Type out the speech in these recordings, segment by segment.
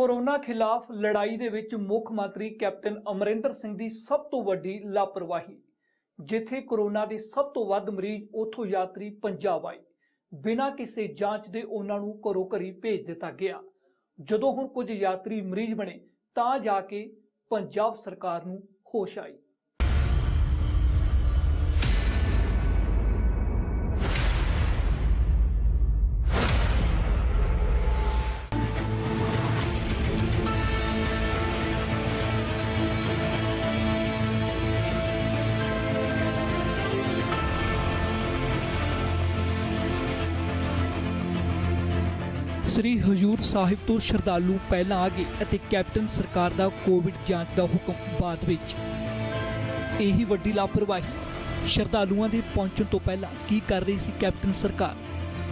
Corona खिलाफ लड़ाई ਦੇ ਵਿੱਚ ਮੁੱਖ ਮੰਤਰੀ ਕੈਪਟਨ ਅਮਰਿੰਦਰ ਸਿੰਘ ਦੀ ਸਭ ਤੋਂ ਵੱਡੀ ਲਾਪਰਵਾਹੀ। ਜਿੱਥੇ ਕੋਰੋਨਾ ਦੇ ਸਭ ਤੋਂ ਵੱਧ ਮਰੀਜ਼ ਉਥੋਂ ਯਾਤਰੀ ਪੰਜਾਬ ਆਏ, ਬਿਨਾਂ ਕਿਸੇ ਜਾਂਚ ਦੇ ਉਹਨਾਂ ਨੂੰ ਘਰੋਂ ਘਰੀ ਭੇਜ ਦਿੱਤਾ ਗਿਆ। ਜਦੋਂ ਹੁਣ ਕੁਝ ਯਾਤਰੀ ਮਰੀਜ਼ ਬਣੇ ਤਾਂ ਜਾ ਕੇ ਪੰਜਾਬ ਸਰਕਾਰ ਨੂੰ ਹੋਸ਼ ਆਈ। श्री हजूर साहिब तो श्रद्धालु पहला आ गए ਅਤੇ कैप्टन सरकार ਦਾ कोविड जांच ਦਾ ਹੁਕਮ ਬਾਅਦ ਵਿੱਚ। ਇਹੀ ਵੱਡੀ ਲਾਪਰਵਾਹੀ। ਸ਼ਰਧਾਲੂਆਂ ਦੇ ਪਹੁੰਚਣ ਤੋਂ ਪਹਿਲਾਂ ਕੀ ਕਰ ਰਹੀ ਸੀ ਕੈਪਟਨ ਸਰਕਾਰ?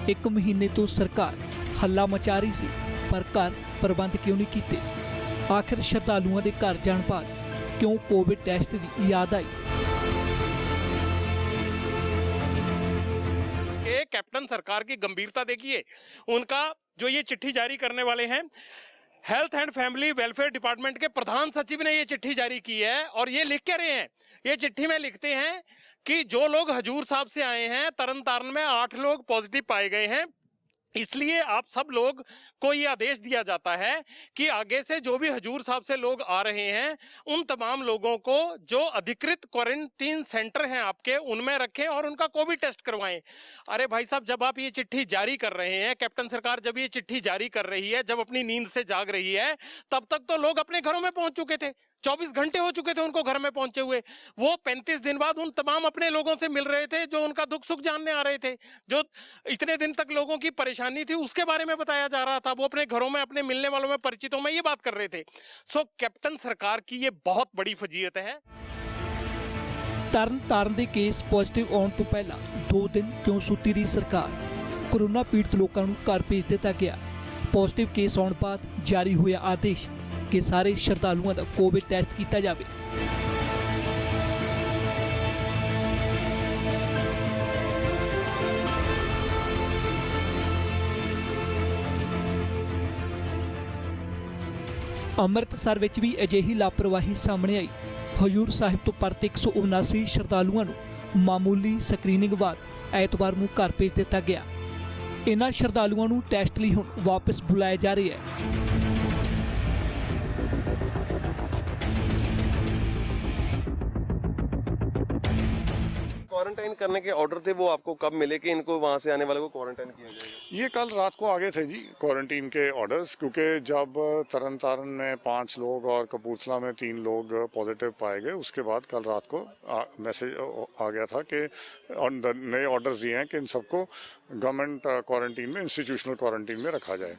ਇੱਕ ਮਹੀਨੇ ਤੋਂ ਸਰਕਾਰ ਹੱਲਾ ਮਚਾ ਰਹੀ ਸੀ, ਪਰ ਘਰ ਪ੍ਰਬੰਧ ਕਿਉਂ ਨਹੀਂ ਕੀਤੇ? ਆਖਿਰ ਸ਼ਰਧਾਲੂਆਂ ਦੇ ਘਰ ਜਾਣ ਬਾਅਦ ਕਿਉਂ कोविड ਟੈਸਟ ਦੀ ਯਾਦ ਆਈ? कैप्टन सरकार की गंभीरता देखिए। उनका जो ये चिट्ठी जारी करने वाले हैं, health and family welfare department के प्रधान सचिव ने ये चिट्ठी जारी की है और ये लिख के रहे हैं। ये चिट्ठी में लिखते हैं कि जो लोग हजूर साहब से आए हैं, तरन तारण में 8 लोग पॉजिटिव पाए गए हैं, इसलिए आप सब लोग को ये आदेश दिया जाता है कि आगे से जो भी हजूर साहब से लोग आ रहे हैं उन तमाम लोगों को जो अधिकृत क्वारंटीन सेंटर हैं आपके उनमें रखें और उनका कोविड टेस्ट करवाएं। अरे भाई साहब, जब आप ये चिट्ठी जारी कर रहे हैं, कैप्टन सरकार जब ये चिट्ठी जारी कर रही है, जब अपनी नींद से जाग रही है, तब तक तो लोग अपने घरों में पहुंच चुके थे। 24 घंटे हो चुके थे उनको घर में पहुंचे हुए। वो 35 दिन बाद उन तमाम अपने लोगों से मिल रहे थे जो उनका दुख सुख जानने आ रहे थे, जो इतने दिन तक लोगों की परेशानी थी उसके बारे में बताया जा रहा था। वो अपने घरों में अपने मिलने वालों में परिचितों में ये बात कर रहे थे। सो कैप्टन सरकार की ये बहुत बड़ी फजीयत है। तरन तारण ਦੇ ਕੇਸ ਪੋਜ਼ਿਟਿਵ ਆਉਣ ਤੋਂ ਪਹਿਲਾਂ 2 ਦਿਨ ਕਿਉਂ ਸੁੱਤੀ ਰਹੀ ਸਰਕਾਰ? ਕੋਰੋਨਾ ਪੀੜਤ ਲੋਕਾਂ ਨੂੰ ਘਰ ਭੇਜ ਦਿੱਤਾ ਗਿਆ। ਪੋਜ਼ਿਟਿਵ ਕੇਸ ਆਉਣ ਬਾਅਦ ਜਾਰੀ ਹੋਇਆ ਆਦੇਸ਼ ਕਿ ਸਾਰੇ ਸ਼ਰਧਾਲੂਆਂ ਦਾ ਕੋਵਿਡ ਟੈਸਟ ਕੀਤਾ ਜਾਵੇ। ਅੰਮ੍ਰਿਤਸਰ ਵਿੱਚ ਵੀ ਅਜਿਹੀ ਲਾਪਰਵਾਹੀ ਸਾਹਮਣੇ ਆਈ। ਹਜੂਰ ਸਾਹਿਬ ਤੋਂ ਪਰਤੇ 179 ਸ਼ਰਧਾਲੂਆਂ ਨੂੰ ਮਾਮੂਲੀ ਸਕਰੀਨਿੰਗ ਬਾਅਦ ਐਤਵਾਰ ਨੂੰ ਘਰ ਭੇਜ ਦਿੱਤਾ ਗਿਆ। ਇਨ੍ਹਾਂ ਸ਼ਰਧਾਲੂਆਂ ਨੂੰ ਟੈਸਟ ਲਈ ਹੁਣ ਵਾਪਸ ਬੁਲਾਇਆ ਜਾ ਰਿਹਾ ਹੈ। क्वारंटाइन करने के ऑर्डर थे, वो आपको कब मिले कि इनको वहाँ से आने वाले को क्वारंटाइन किया जाएगा? ये कल रात को आ गए थे जी क्वारंटीन के ऑर्डर्स, क्योंकि जब तरन तारण में 5 लोग और कपूरथला में 3 लोग पॉजिटिव पाए गए, उसके बाद कल रात को मैसेज आ गया था कि नए ऑर्डर्स दिए हैं कि इन सबको गवर्नमेंट क्वारंटीन में, इंस्टीट्यूशनल क्वारंटीन में रखा जाए।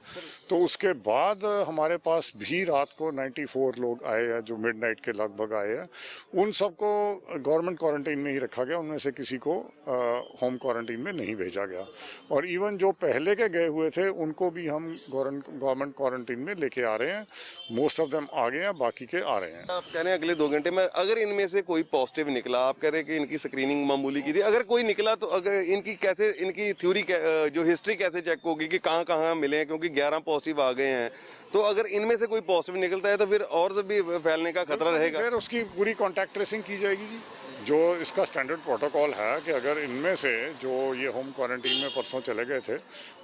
तो उसके बाद हमारे पास भी रात को 94 लोग आए हैं जो मिडनाइट के लगभग आए हैं। उन सबको गवर्नमेंट क्वारंटीन में ही रखा गया, उनमें से किसी को होम क्वारंटीन में नहीं भेजा गया। और इवन जो पहले के गए हुए थे उनको भी हम गवर्नमेंट क्वारंटीन में लेके आ रहे हैं। मोस्ट ऑफ देम आ गए हैं, बाकी के आ रहे हैं। आप कह रहे हैं अगले 2 घंटे में अगर इनमें से कोई पॉजिटिव निकला, आप कह रहे हैं कि इनकी स्क्रीनिंग मामूली की थी, अगर कोई निकला तो अगर इनकी कैसे, इनकी थ्योरी जो हिस्ट्री कैसे चेक होगी कि कहाँ कहाँ मिले हैं? क्योंकि 11 पॉजिटिव आ गए हैं, तो अगर इनमें से कोई पॉजिटिव निकलता है तो फिर और भी फैलने का खतरा रहेगा। फिर उसकी पूरी कॉन्टैक्ट ट्रेसिंग की जाएगी जी। जो इसका स्टैंडर्ड प्रोटोकॉल है कि अगर इनमें से जो ये होम क्वारंटीन में परसों चले गए थे,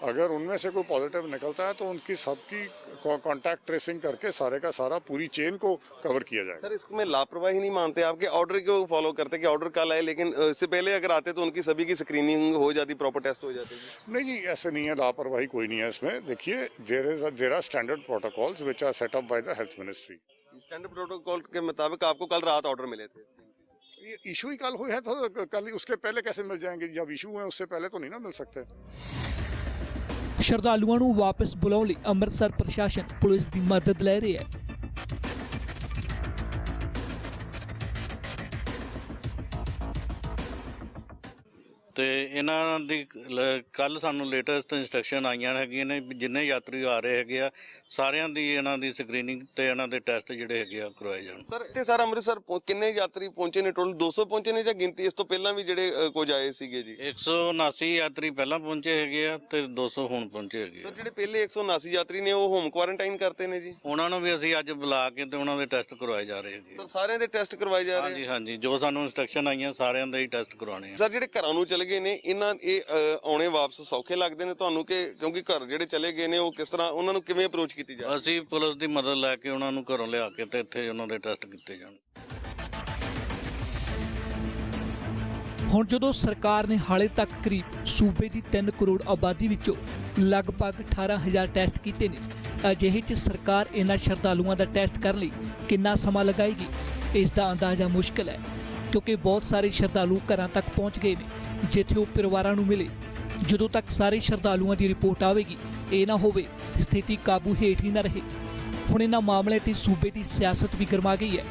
अगर उनमें से कोई पॉजिटिव निकलता है तो उनकी सबकी कॉन्टैक्ट ट्रेसिंग करके सारे का सारा पूरी चेन को कवर किया जाएगा। सर, इसमें लापरवाही नहीं मानते? आपके ऑर्डर को फॉलो करते कि ऑर्डर कल आए, लेकिन इससे पहले अगर आते तो उनकी सभी की स्क्रीनिंग हो जाती, प्रॉपर टेस्ट हो जाते? नहीं जी, ऐसे नहीं है, लापरवाही कोई नहीं है इसमें। देखिए, there are standard protocols which are set up by the health ministry. Standard protocol के मुताबिक आपको कल रात ऑर्डर मिले थे? ये इशू ही कल हुए हैं तो कल उसके पहले कैसे मिल जाएंगे? जब इशू हुए उससे पहले तो नहीं ना मिल सकते। ਸ਼ਰਧਾਲੂਆਂ ਨੂੰ ਵਾਪਸ ਬੁਲਾਉਣ ਲਈ ਅੰਮ੍ਰਿਤਸਰ ਪ੍ਰਸ਼ਾਸਨ ਪੁਲਿਸ ਦੀ ਮਦਦ ਲੈ ਰਿਹਾ ਹੈ। तो ਤੇ ਇਹਨਾਂ ਦੀ ਕੱਲ ਸਾਨੂੰ ਲੇਟੈਸਟ ਇੰਸਟਰਕਸ਼ਨ ਆਈਆਂ ਹੈਗੀਆਂ ਨੇ ਵੀ ਜਿੰਨੇ ਯਾਤਰੀ ਆ ਰਹੇ ਹੈਗੇ ਆ ਸਾਰਿਆਂ ਦੀ ਇਹਨਾਂ ਦੀ ਸਕਰੀਨਿੰਗ ਤੇ ਇਹਨਾਂ ਦੇ ਟੈਸਟ ਜਿਹੜੇ ਹੈਗੇ ਆ ਕਰਵਾਏ ਜਾਣ। ਸਰ ਇੱਥੇ ਸਰ ਅੰਮ੍ਰਿਤਸਰ ਕਿੰਨੇ ਯਾਤਰੀ ਪਹੁੰਚੇ ਨੇ? ਟੋਟਲ 200 ਪਹੁੰਚੇ ਨੇ ਜਾਂ ਗਿਣਤੀ ਇਸ ਤੋਂ ਪਹਿਲਾਂ ਵੀ ਜਿਹੜੇ ਕੁਝ ਆਏ ਸੀਗੇ ਜੀ? 179 ਯਾਤਰੀ ਪਹਿਲਾਂ ਪਹੁੰਚੇ ਹੈਗੇ ਆ ਤੇ 200 ਹੁਣ ਪਹੁੰਚੇ ਹੈਗੇ ਸਰ ਆ। ਜਿਹੜੇ ਪਹਿਲੇ 179 ਯਾਤਰੀ ਨੇ ਉਹ ਹੋਮ ਕੁਆਰੰਟਾਈਨ ਕਰਤੇ ਨੇ ਜੀ? ਉਹਨਾਂ ਨੂੰ ਵੀ ਅਸੀਂ ਅੱਜ ਬੁਲਾ ਕੇ ਤੇ ਉਹਨਾਂ ਦੇ ਟੈਸਟ ਕਰਵਾਏ ਜਾ ਰਹੇ ਹੈਗੇ ਸਰ ਸਾਰਿਆਂ ਦੇ ਟੈਸਟ ਕਰਵਾਏ ਜਾ ਰਹੇ? ਹਾਂਜੀ ਹਾਂਜੀ, ਜੋ ਸਾਨੂੰ ਇੰਸਟਰਕਸ਼ਨ ਆਈਆਂ ਸਾਰਿਆਂ ਦੇ ਹੀ ਟੈਸਟ ਕਰਵਾਉਣੇ ਆ। ਸਰ ਜਿਹੜੇ ਘਰਾਂ ਨੂੰ ਚਲੇ ਗਏ ਨੇ ਇਹ ਆਉਣੇ ਵਾਪਸ ਸੌਖੇ ਲੱਗਦੇ ਨੇ ਤੁਹਾਨੂੰ ਕਿ ਕਿਉਂਕਿ ਘਰ ਜਿਹੜੇ ਚਲੇ ਗਏ ਨੇ ਉਹ ਕਿਸ ਤਰ੍ਹਾਂ ਉਹਨਾਂ ਨੂੰ ਕਿਵੇਂ ਅਪਰੋਚ ਕੀਤੀ ਜਾਵੇ? ਅਸੀਂ ਪੁਲਿਸ ਦੀ ਮਦਦ ਲੈ ਕੇ ਉਹਨਾਂ ਨੂੰ ਘਰੋਂ ਲਿਆ ਕੇ ਤੇ ਇੱਥੇ ਉਹਨਾਂ ਦੇ ਟੈਸਟ ਕੀਤੇ ਜਾਣ। ਹੁਣ ਜਦੋਂ ਸਰਕਾਰ ਨੇ ਹਾਲੇ ਤੱਕ ਕਰੀਬ ਸੂਬੇ ਦੀ 3 ਕਰੋੜ ਆਬਾਦੀ ਵਿੱਚੋਂ ਲਗਭਗ 18,000 ਟੈਸਟ ਕੀਤੇ ਨੇ, ਅਜਿਹੇ 'ਚ ਸਰਕਾਰ ਇਹਨਾਂ ਸ਼ਰਧਾਲੂਆਂ ਦਾ ਟੈਸਟ ਕਰਨ ਲਈ ਕਿੰਨਾ ਸਮਾਂ ਲਗਾਏਗੀ ਇਸ ਦਾ ਅੰਦਾਜ਼ਾ ਮੁਸ਼ਕਲ ਹੈ, ਕਿਉਂਕਿ ਬਹੁਤ ਸਾਰੇ ਸ਼ਰਧਾਲੂ ਘਰਾਂ ਤੱਕ ਪਹੁੰਚ ਗਏ ਨੇ ਜਿੱਥੇ ਉਹ ਪਰਿਵਾਰਾਂ ਨੂੰ ਮਿਲੇ। ਜਦੋਂ ਤੱਕ ਸਾਰੇ ਸ਼ਰਧਾਲੂਆਂ ਦੀ ਰਿਪੋਰਟ ਆਵੇਗੀ ਇਹ ਨਾ ਹੋਵੇ ਸਥਿਤੀ ਕਾਬੂ ਹੇਠ ਹੀ ਨਾ ਰਹੇ। ਹੁਣ ਇਹਨਾਂ ਮਾਮਲਿਆਂ ਤੇ ਸੂਬੇ ਦੀ ਸਿਆਸਤ ਵੀ ਗਰਮਾ ਗਈ ਹੈ।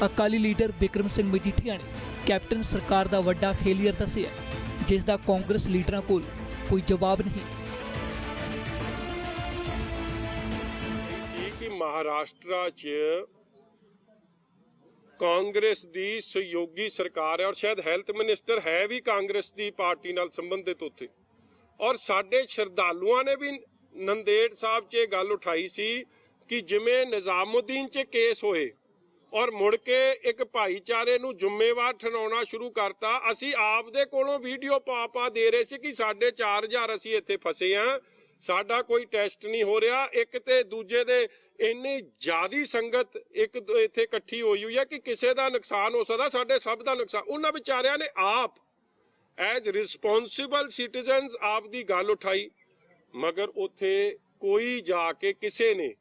ਅਕਾਲੀ ਲੀਡਰ ਬਿਕਰਮ ਸਿੰਘ ਮਜੀਠੀਆ ਨੇ ਕੈਪਟਨ ਸਰਕਾਰ ਦਾ ਵੱਡਾ ਫੇਲੀਅਰ ਦੱਸਿਆ, ਜਿਸ ਦਾ ਕਾਂਗਰਸ ਲੀਡਰਾਂ ਕੋਲ ਕੋਈ ਜਵਾਬ ਨਹੀਂ। ਸੀ ਕਿ ਮਹਾਰਾਸ਼ਟਰ 'ਚ ਕਾਂਗਰਸ ਦੀ ਸਹਿਯੋਗੀ ਸਰਕਾਰ ਹੈ ਔਰ ਸ਼ਾਇਦ ਹੈਲਥ ਮਿਨਿਸਟਰ ਹੈ ਵੀ ਕਾਂਗਰਸ ਦੀ ਪਾਰਟੀ ਨਾਲ ਸੰਬੰਧਿਤ ਉੱਥੇ, ਔਰ ਸਾਡੇ ਸ਼ਰਧਾਲੂਆਂ ਨੇ ਵੀ ਨੰਦੇੜ ਸਾਹਿਬ 'ਚ ਇਹ ਗੱਲ ਉਠਾਈ ਸੀ ਕਿ ਜਿਵੇਂ ਨਿਜ਼ਾਮੁਦੀਨ 'ਚ ਕੇਸ ਹੋਏ ਔਰ ਮੁੜ ਕੇ ਇੱਕ ਭਾਈਚਾਰੇ ਨੂੰ ਜ਼ਿੰਮੇਵਾਰ ਠਹਿਰਾਉਣਾ ਸ਼ੁਰੂ ਕਰਤਾ। ਅਸੀਂ ਆਪ ਦੇ ਕੋਲੋਂ ਵੀਡੀਓ ਪਾ ਦੇ ਰਹੇ ਸੀ ਕਿ ਸਾਡੇ 4000 ਅਸੀਂ ਇੱਥੇ ਫਸੇ ਆ, ਸਾਡਾ ਕੋਈ ਟੈਸਟ ਨਹੀਂ ਹੋ ਰਿਹਾ। ਇੱਕ ਤੇ ਦੂਜੇ ਦੇ ਇੰਨੀ ਜ਼ਿਆਦੀ ਸੰਗਤ ਇੱਕ ਇੱਥੇ ਇਕੱਠੀ ਹੋਈ ਹੈ ਕਿ ਕਿਸੇ ਦਾ ਨੁਕਸਾਨ ਹੋ ਸਕਦਾ, ਸਾਡੇ ਸਭ ਦਾ ਨੁਕਸਾਨ। ਉਹਨਾਂ ਵਿਚਾਰਿਆਂ ਨੇ ਆਪ ਐਜ਼ ਰਿਸਪੌਂਸਿਬਲ ਸਿਟੀਜ਼ਨਸ ਆਪ ਦੀ ਗੱਲ ਉਠਾਈ, ਮਗਰ ਉੱਥੇ ਕੋਈ ਜਾ ਕੇ ਕਿਸੇ ਨੇ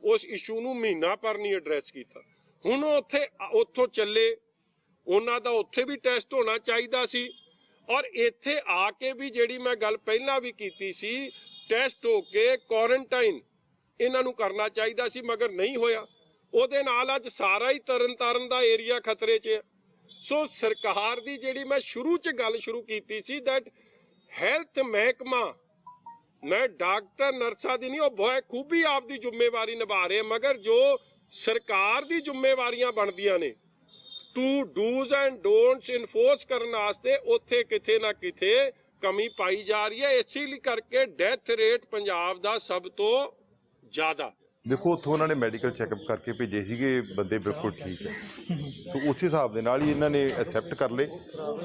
ਉਸ ਇਸ਼ੂ ਨੂੰ ਮਹੀਨਾ ਭਰ ਨਹੀਂ ਐਡਰੈਸ ਕੀਤਾ। ਹੁਣ ਉੱਥੋਂ ਚੱਲੇ, ਉਹਨਾਂ ਦਾ ਉੱਥੇ ਵੀ ਟੈਸਟ ਹੋਣਾ ਚਾਹੀਦਾ ਸੀ ਔਰ ਇੱਥੇ ਆ ਕੇ ਵੀ ਜਿਹੜੀ ਮੈਂ ਗੱਲ ਪਹਿਲਾਂ ਵੀ ਕੀਤੀ ਸੀ, ਟੈਸਟ ਹੋ ਕੇ ਕੁਆਰੰਟਾਈਨ ਇਹਨਾਂ ਨੂੰ ਕਰਨਾ ਚਾਹੀਦਾ ਸੀ, ਮਗਰ ਨਹੀਂ ਹੋਇਆ। ਉਹਦੇ ਨਾਲ ਅੱਜ ਸਾਰਾ ਹੀ ਤਰਨਤਾਰਨ ਦਾ ਏਰੀਆ ਖਤਰੇ 'ਚ ਹੈ। ਸੋ ਸਰਕਾਰ ਦੀ ਜਿਹੜੀ ਮੈਂ ਸ਼ੁਰੂ 'ਚ ਗੱਲ ਸ਼ੁਰੂ ਕੀਤੀ ਸੀ ਦੈਟ ਹੈਲਥ ਮਹਿਕਮਾ, ਮੈਂ ਡਾਕਟਰ ਨਰਸਾਂ ਦੀ ਨਹੀਂ, ਉਹ ਬਹੁਤ ਖੂਬੀ ਆਪਦੀ ਜ਼ਿੰਮੇਵਾਰੀ ਨਿਭਾ ਰਹੇ, ਮਗਰ ਜੋ ਸਰਕਾਰ ਦੀ ਜ਼ਿੰਮੇਵਾਰੀਆਂ ਬਣਦੀਆਂ ਨੇ ਟੂ ਡੂਜ਼ ਐਂਡ ਡੋਂਟਸ ਇਨਫੋਰਸ ਕਰਨ ਵਾਸਤੇ ਉੱਥੇ ਕਿਤੇ ਨਾ ਕਿਤੇ ਕਮੀ ਪਾਈ ਜਾ ਰਹੀ ਹੈ। ਇਸੇ ਲਈ ਕਰਕੇ ਡੈਥ ਰੇਟ ਪੰਜਾਬ ਦਾ ਸਭ ਤੋਂ ਜ਼ਿਆਦਾ। ਦੇਖੋ ਉੱਥੋਂ ਉਹਨਾਂ ਨੇ ਮੈਡੀਕਲ ਚੈੱਕਅਪ ਕਰਕੇ ਭੇਜੇ ਸੀਗੇ, ਬੰਦੇ ਬਿਲਕੁਲ ਠੀਕ ਹੈ, ਤਾਂ ਉਸ ਹਿਸਾਬ ਦੇ ਨਾਲ ਹੀ ਇਹਨਾਂ ਨੇ ਐਕਸੈਪਟ ਕਰ ਲਏ।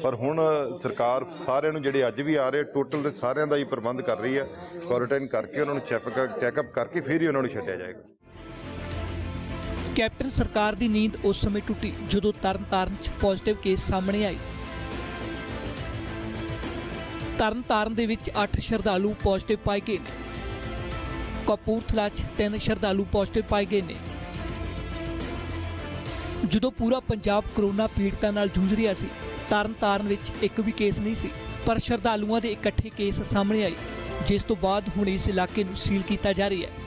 ਪਰ ਹੁਣ ਸਰਕਾਰ ਸਾਰਿਆਂ ਨੂੰ ਜਿਹੜੇ ਅੱਜ ਵੀ ਆ ਰਹੇ ਟੋਟਲ ਦੇ ਸਾਰਿਆਂ ਦਾ ਹੀ ਪ੍ਰਬੰਧ ਕਰ ਰਹੀ ਹੈ, ਕੁਆਰੰਟਾਈਨ ਕਰਕੇ ਉਹਨਾਂ ਨੂੰ ਚੈੱਕਅਪ ਕਰਕੇ ਫਿਰ ਹੀ ਉਹਨਾਂ ਨੂੰ ਛੱਡਿਆ ਜਾਏਗਾ। ਕੈਪਟਨ ਸਰਕਾਰ ਦੀ ਨੀਂਦ ਉਸ ਸਮੇਂ ਟੁੱਟੀ ਜਦੋਂ ਤਰਨਤਾਰਨ 'ਚ ਪੋਜ਼ਿਟਿਵ ਕੇਸ ਸਾਹਮਣੇ ਆਏ। ਤਰਨਤਾਰਨ ਦੇ ਵਿੱਚ 8 ਸ਼ਰਧਾਲੂ ਪੋਜ਼ਿਟਿਵ ਪਾਏ ਗਏ ਨੇ। ਕਪੂਰਥਲਾ 'ਚ 3 ਸ਼ਰਧਾਲੂ ਪੋਜ਼ਿਟਿਵ ਪਾਏ ਗਏ ਨੇ। ਜਦੋਂ ਪੂਰਾ ਪੰਜਾਬ ਕਰੋਨਾ ਪੀੜਤਾਂ ਨਾਲ ਜੂਝ ਰਿਹਾ ਸੀ, ਤਰਨਤਾਰਨ ਵਿੱਚ ਇੱਕ ਵੀ ਕੇਸ ਨਹੀਂ ਸੀ, ਪਰ ਸ਼ਰਧਾਲੂਆਂ ਦੇ ਇਕੱਠੇ ਕੇਸ ਸਾਹਮਣੇ ਆਏ, ਜਿਸ ਤੋਂ ਬਾਅਦ ਹੁਣ ਇਸ ਇਲਾਕੇ ਨੂੰ ਸੀਲ ਕੀਤਾ ਜਾ ਰਿਹਾ ਹੈ।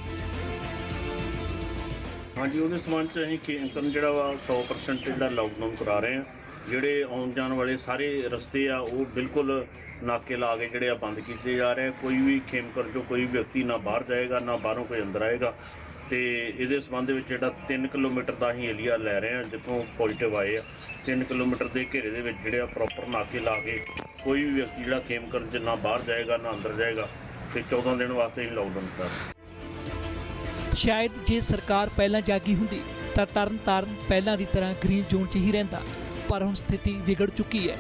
ਹਾਂਜੀ, ਉਹਦੇ ਸਬੰਧ 'ਚ ਅਸੀਂ ਖੇਮਕਰਨ ਜਿਹੜਾ ਵਾ 100% ਜਿਹੜਾ ਲਾਕਡਾਊਨ ਕਰਾ ਰਹੇ ਹਾਂ। ਜਿਹੜੇ ਆਉਣ ਜਾਣ ਵਾਲੇ ਸਾਰੇ ਰਸਤੇ ਆ ਉਹ ਬਿਲਕੁਲ ਨਾਕੇ ਲਾ ਕੇ ਜਿਹੜੇ ਆ ਬੰਦ ਕੀਤੇ ਜਾ ਰਹੇ। ਕੋਈ ਵੀ ਖੇਮਕਰਨ 'ਚੋਂ ਕੋਈ ਵਿਅਕਤੀ ਨਾ ਬਾਹਰ ਜਾਏਗਾ, ਨਾ ਬਾਹਰੋਂ ਕੋਈ ਅੰਦਰ ਆਏਗਾ। ਤੇ ਇਹਦੇ ਸਬੰਧ ਵਿੱਚ ਜਿਹੜਾ 3 ਕਿਲੋਮੀਟਰ ਦਾ ਅਸੀਂ ਏਰੀਆ ਲੈ ਰਹੇ ਹਾਂ ਜਿੱਥੋਂ ਪੋਜ਼ੀਟਿਵ ਆਏ ਆ। 3 ਕਿਲੋਮੀਟਰ ਦੇ ਘੇਰੇ ਦੇ ਵਿੱਚ ਜਿਹੜੇ ਆ ਪ੍ਰੋਪਰ ਨਾਕੇ ਲਾ ਕੇ ਕੋਈ ਵੀ ਵਿਅਕਤੀ ਜਿਹੜਾ ਖੇਮਕਰਨ 'ਚ ਨਾ ਬਾਹਰ ਜਾਏਗਾ ਨਾ ਅੰਦਰ ਜਾਏਗਾ, ਤੇ 14 ਦਿਨ ਵਾਸਤੇ ਅਸੀਂ ਲਾਕਡਾਊਨ ਕਰ ਰਹੇ। ਸ਼ਾਇਦ ਜੇ ਸਰਕਾਰ ਪਹਿਲਾਂ ਜਾਗੀ ਹੁੰਦੀ ਤਾਂ ਤਰਨਤਾਰਨ ਪਹਿਲਾਂ ਦੀ ਤਰ੍ਹਾਂ ਗ੍ਰੀਨ ਜ਼ੋਨ 'ਚ ਹੀ ਰਹਿੰਦਾ, ਪਰ ਹੁਣ ਸਥਿਤੀ ਵਿਗੜ ਚੁੱਕੀ ਹੈ।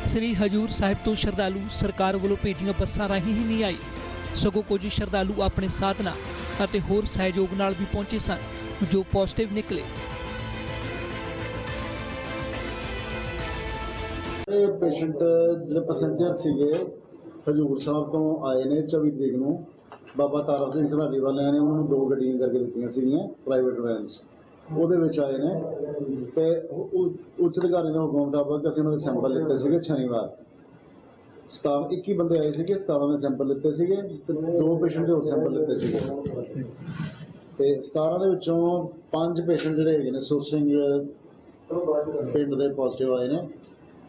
ਸ੍ਰੀ ਹਜੂਰ ਸਾਹਿਬ ਤੋਂ ਸ਼ਰਧਾਲੂ ਸਰਕਾਰ ਵੱਲੋਂ ਭੇਜੀਆਂ ਬੱਸਾਂ ਰਾਹੀਂ ਹੀ ਨਹੀਂ ਆਏ, ਸਗੋਂ ਕੁਝ ਸ਼ਰਧਾਲੂ ਆਪਣੇ ਸਾਧਨਾਂ ਅਤੇ ਹੋਰ ਸਹਿਯੋਗ ਨਾਲ ਵੀ ਪਹੁੰਚੇ ਸਨ, ਜੋ ਪੋਜ਼ਿਟਿਵ ਨਿਕਲੇ। ਇਹ ਪੇਸ਼ੈਂਟ ਜਿਹੜੇ ਪੈਸੇਂਜਰ ਸੀਗੇ ਹਜੂਰ ਸਾਹਿਬ ਤੋਂ ਆਏ ਨੇ 24 ਤਰੀਕ ਨੂੰ, ਬਾਬਾ ਤਾਰਾ ਸਿੰਘ ਸਰਾਲੀ ਵਾਲਿਆਂ ਨੇ ਉਹਨਾਂ ਨੂੰ 2 ਗੱਡੀਆਂ ਕਰਕੇ ਦਿੱਤੀਆਂ ਸੀਗੀਆਂ ਪ੍ਰਾਈਵੇਟ ਵੈਨਸ, ਉਹਦੇ ਵਿੱਚ ਆਏ ਨੇ। ਤੇ ਉੱਚ ਅਧਿਕਾਰੀ ਦੇ ਹੁਕਮ ਮੁਤਾਬਕ ਅਸੀਂ ਉਹਨਾਂ ਦੇ ਸੈਂਪਲ ਲਿੱਤੇ ਸੀਗੇ। ਸ਼ਨੀਵਾਰ 21 ਬੰਦੇ ਆਏ ਸੀਗੇ, 17 ਦੇ ਸੈਂਪਲ ਲਿੱਤੇ ਸੀਗੇ ਤੇ 2 ਪੇਸ਼ੈਂਟ ਦੇ ਹੋਰ ਸੈਂਪਲ ਲਿੱਤੇ ਸੀਗੇ। ਤੇ 17 ਦੇ ਵਿੱਚੋਂ 5 ਪੇਸ਼ੈਂਟ ਜਿਹੜੇ ਹੈਗੇ ਨੇ ਸੁਰ ਸਿੰਘ ਪਿੰਡ ਦੇ ਪੋਜ਼ਿਟਿਵ ਆਏ ਨੇ,